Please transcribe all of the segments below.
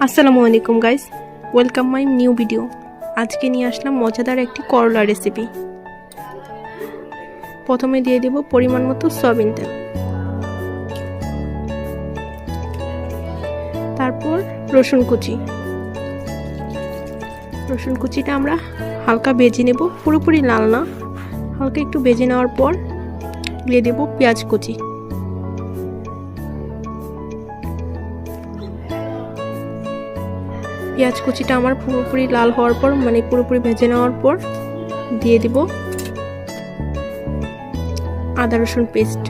আসসালামু আলাইকুম guys, welcome my new video. আজকে নিয়ে আসলাম মজাদার একটি করলা রেসিপি। প্রথমে দিয়ে দেব পরিমাণ মতো সয়াবিন তেল, তারপর রসুন কুচিটা আমরা হালকা ভেজে নেব, পুরোপুরি লাল না, হালকা একটু ভেজে নেওয়ার পর দিয়ে দেব পেঁয়াজ কুচি। পেঁয়াজ কুচিটা আমার পুরোপুরি লাল হওয়ার পর, মানে পুরোপুরি ভেজে নেওয়ার পর দিয়ে দিব আদা রসুন পেস্ট।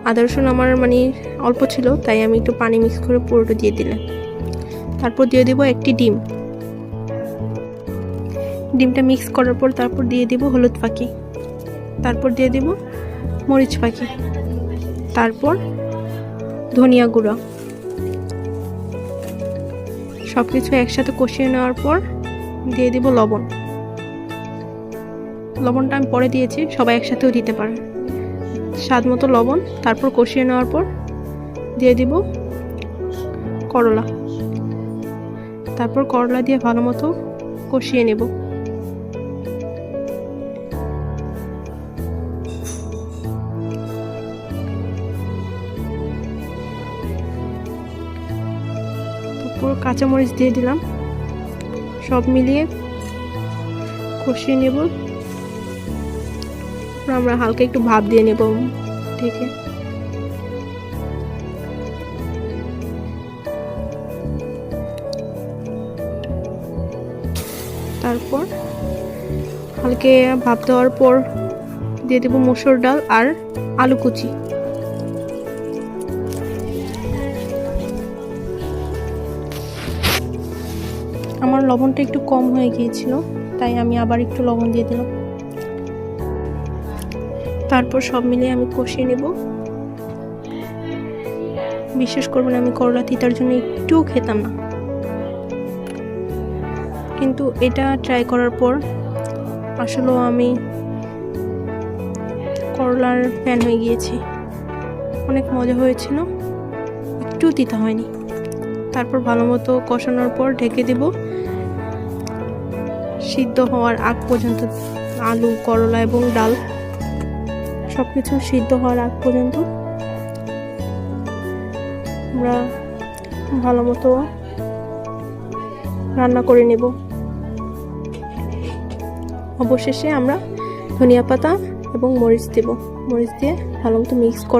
আদা রসুন আমার মানে অল্প ছিল, তাই আমি একটু পানি মিক্স করে পুরোটা দিয়ে দিলাম। তারপর দিয়ে দেব একটি ডিমটা মিক্স করার পর তারপর দিয়ে দেব হলুদ পাখি, তারপর দিয়ে দেব মরিচ পাখি, তারপর ধনিয়া গুঁড়া। সব কিছু একসাথে কষিয়ে নেওয়ার পর দিয়ে দিব লবণটা আমি পরে দিয়েছি, সবাই একসাথেও দিতে পারে, স্বাদ মতো লবণ। তারপর কষিয়ে নেওয়ার পর দিয়ে দিব করলা, তারপর করলা দিয়ে ভালো মতো কষিয়ে নেব। পুরো কাঁচামরিচ দিয়ে দিলাম, সব মিলিয়ে কষিয়ে নেব। আমরা হালকা একটু ভাপ দিয়ে নেব ঢেকে। তারপর হালকা ভাপ দেওয়ার পর দিয়ে দেব মসুর ডাল আর আলু কুচি। আমার লবণটা একটু কম হয়ে গিয়েছিল, তাই আমি আবার একটু লবণ দিয়ে দিলাম। তারপর সব মিলিয়ে আমি কষিয়ে নেব। বিশ্বাস করবেন, আমি করলা তিতার জন্য একটুও খেতাম না, কিন্তু এটা ট্রাই করার পর আসলে আমি করলার ফ্যান হয়ে গিয়েছি। অনেক মজা হয়েছিল, একটু তিতা হয়নি। তারপর ভালো মতো কষানোর পর ঢেকে দেব সিদ্ধ হওয়ার আগ পর্যন্ত। আলু, করলা এবং ডাল সবকিছু সিদ্ধ হওয়ার আগ পর্যন্ত আমরা ভালো মতো রান্না করে নেব। অবশেষে আমরা ধনিয়া পাতা এবং মরিচ দেব। মরিচ দিয়ে ভালো মতো মিক্স করে